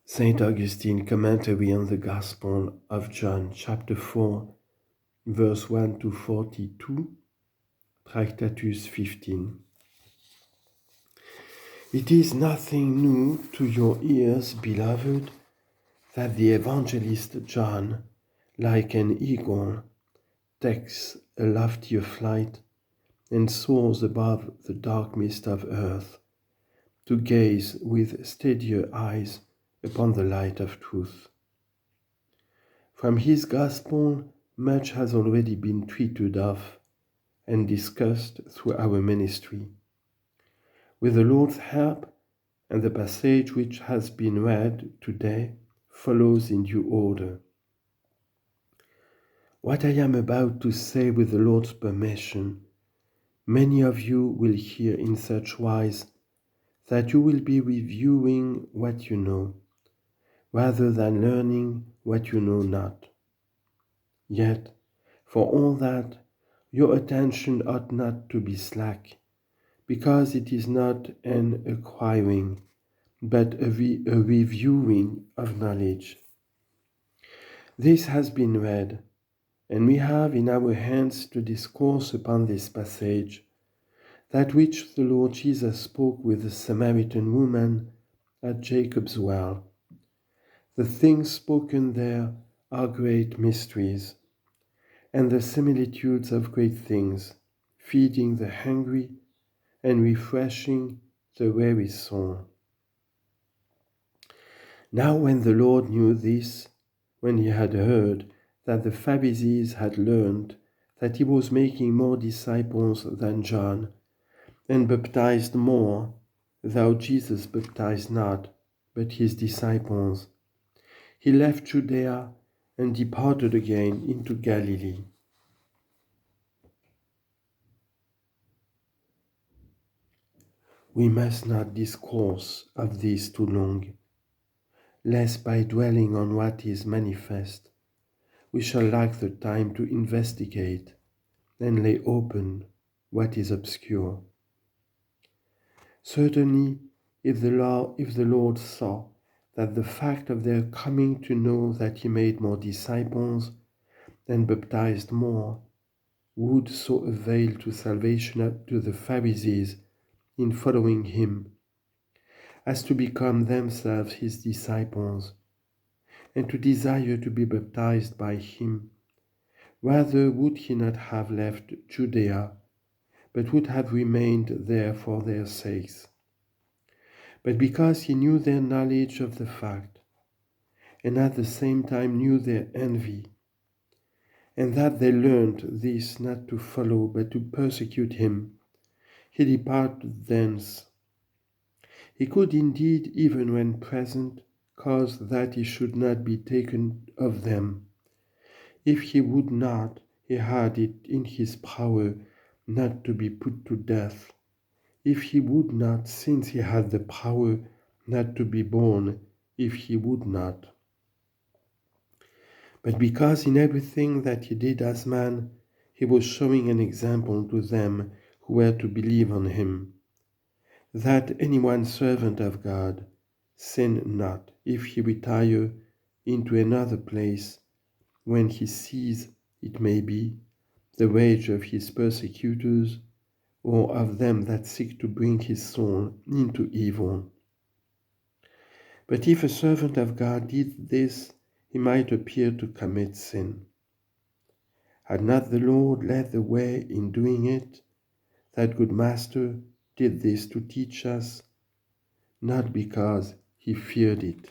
St. Augustine commentary on the Gospel of John, chapter 4, verse 1 to 42, Tractatus 15. It is nothing new to your ears, beloved, that the evangelist John, like an eagle, takes a loftier flight and soars above the dark mist of earth, to gaze with steadier eyes upon the light of truth. From his gospel, much has already been treated of and discussed through our ministry. With the Lord's help, and the passage which has been read today follows in due order. What I am about to say, with the Lord's permission, many of you will hear in such wise that you will be reviewing what you know, rather than learning what you know not. Yet, for all that, your attention ought not to be slack, because it is not an acquiring, but a reviewing of knowledge. This has been read, and we have in our hands to discourse upon this passage, that which the Lord Jesus spoke with the Samaritan woman at Jacob's well. The things spoken there are great mysteries, and the similitudes of great things, feeding the hungry and refreshing the weary soul. Now when the Lord knew this, when he had heard that the Pharisees had learned that he was making more disciples than John, and baptized more, though Jesus baptized not, but his disciples, he left Judaea and departed again into Galilee. We must not discourse of this too long, lest by dwelling on what is manifest, we shall lack the time to investigate and lay open what is obscure. Certainly, if the Lord saw that the fact of their coming to know that he made more disciples and baptized more would so avail to salvation to the Pharisees in following him, as to become themselves his disciples, and to desire to be baptized by him, rather would he not have left Judaea, but would have remained there for their sakes. But because he knew their knowledge of the fact, and at the same time knew their envy, and that they learned this not to follow but to persecute him, he departed thence. He could indeed, even when present, cause that he should not be taken of them. If he would not, he had it in his power not to be put to death. If he would not, since he had the power not to be born, if he would not. But because in everything that he did as man, he was showing an example to them who were to believe on him, that any one servant of God sin not if he retire into another place, when he sees, it may be, the rage of his persecutors, or of them that seek to bring his soul into evil. But if a servant of God did this, he might appear to commit sin. Had not the Lord led the way in doing it? That good Master did this to teach us, not because he feared it.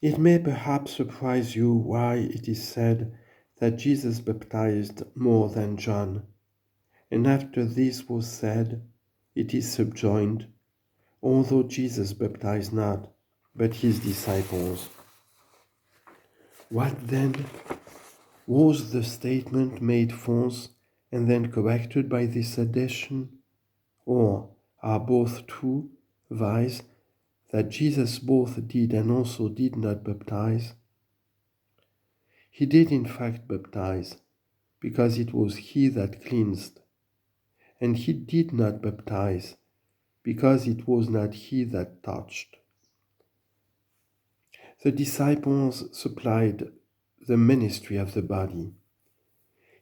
It may perhaps surprise you why it is said that Jesus baptized more than John, and after this was said, it is subjoined, although Jesus baptized not, but his disciples. What then? Was the statement made false and then corrected by this addition? Or are both true, viz., that Jesus both did and also did not baptize? He did in fact baptize, because it was he that cleansed, and he did not baptize, because it was not he that touched. The disciples supplied the ministry of the body.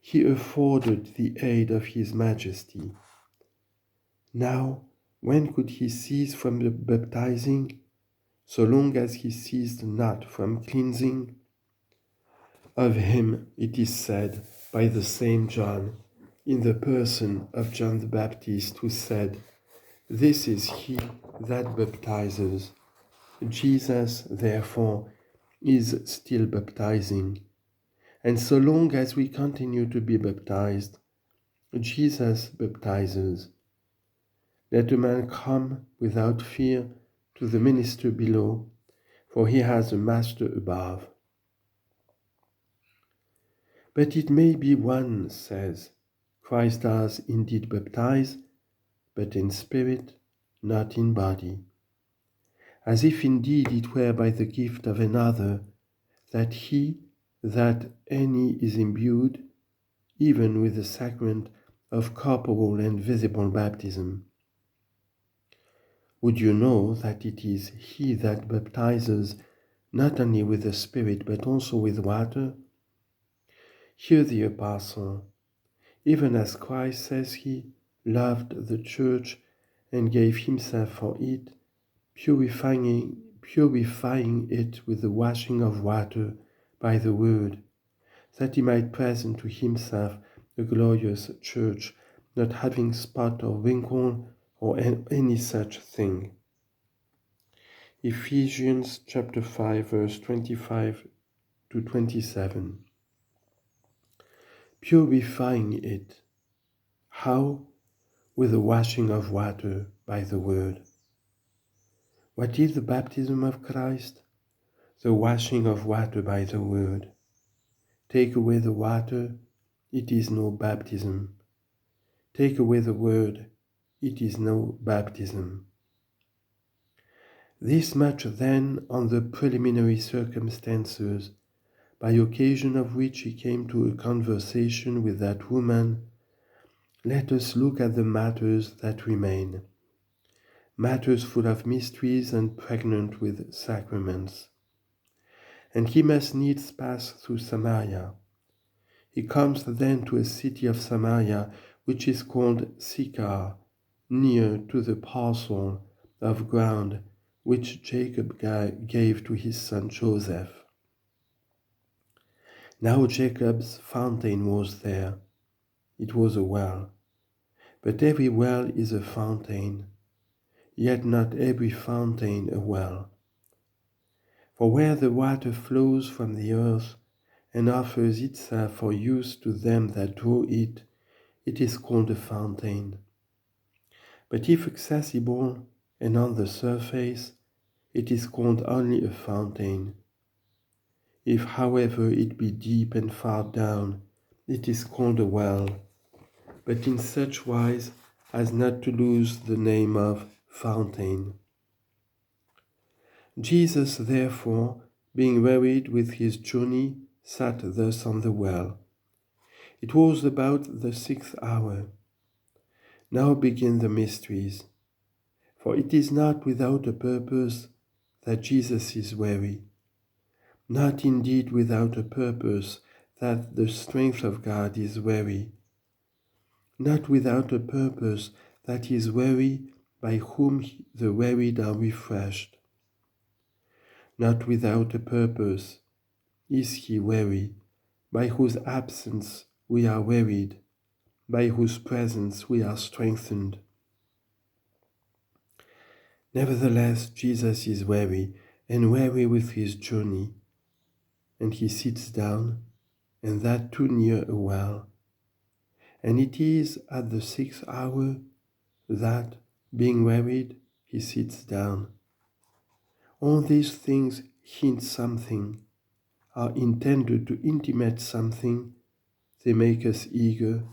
He afforded the aid of his majesty. Now, when could he cease from the baptizing, so long as he ceased not from cleansing? Of him it is said by the same John, in the person of John the Baptist, who said, "This is he that baptizes." Jesus, therefore, is still baptizing. And so long as we continue to be baptized, Jesus baptizes. Let a man come without fear to the minister below, for he has a master above. But it may be one says, Christ does indeed baptize, but in spirit, not in body. As if indeed it were by the gift of another that any is imbued, even with the sacrament of corporal and visible baptism. Would you know that it is he that baptizes not only with the Spirit but also with water? Hear the parcel. Even as Christ, says he, loved the church and gave himself for it, purifying it with the washing of water by the word, that he might present to himself a glorious church, not having spot or wrinkle or any such thing. Ephesians chapter 5, verse 25 to 27. Purifying it. How? With the washing of water by the word. What is the baptism of Christ? The washing of water by the word. Take away the water, it is no baptism. Take away the word, it is no baptism. This much then on the preliminary circumstances, by occasion of which he came to a conversation with that woman. Let us look at the matters that remain, matters full of mysteries and pregnant with sacraments. And he must needs pass through Samaria. He comes then to a city of Samaria, which is called Sychar, near to the parcel of ground which Jacob gave to his son Joseph. Now Jacob's fountain was there. It was a well. But every well is a fountain, yet not every fountain a well. For where the water flows from the earth and offers itself for use to them that draw it, it is called a fountain. But if accessible and on the surface, it is called only a fountain. If, however, it be deep and far down, it is called a well, but in such wise as not to lose the name of fountain. Jesus, therefore, being wearied with his journey, sat thus on the well. It was about the 6th hour. Now begin the mysteries, for it is not without a purpose that Jesus is weary, not indeed without a purpose that the strength of God is weary, not without a purpose that he is weary by whom the wearied are refreshed. Not without a purpose is he weary, by whose absence we are wearied, by whose presence we are strengthened. Nevertheless, Jesus is weary, and weary with his journey, and he sits down, and that too near a well. And it is at the 6th hour that, being wearied, he sits down. All these things hint something, are intended to intimate something. They make us eager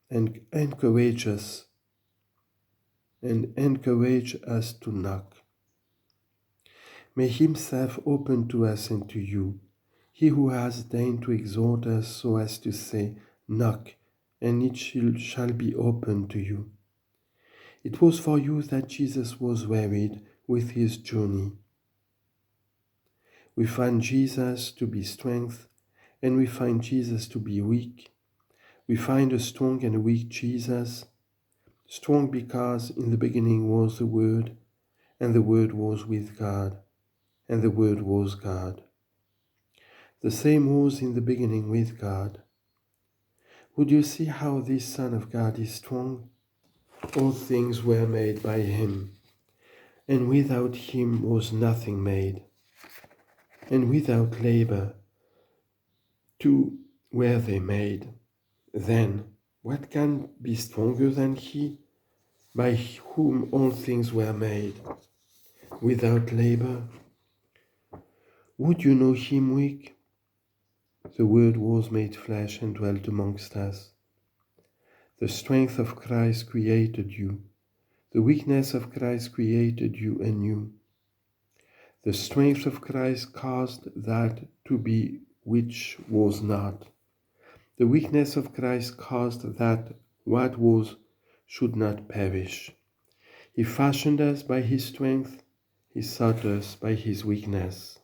and encourage us to knock. May himself open to us and to you, he who has deigned to exhort us so as to say, knock, and it shall be opened to you. It was for you that Jesus was wearied with his journey. We find Jesus to be strength, and we find Jesus to be weak. We find a strong and a weak Jesus. Strong because in the beginning was the Word, and the Word was with God, and the Word was God. The same was in the beginning with God. Would you see how this Son of God is strong? All things were made by him, and without him was nothing made. And without labour, too, were they made. Then, what can be stronger than he, by whom all things were made? Without labour, would you know him weak? The Word was made flesh and dwelt amongst us. The strength of Christ created you. The weakness of Christ created you anew. The strength of Christ caused that to be which was not. The weakness of Christ caused that what was should not perish. He fashioned us by his strength. He sought us by his weakness.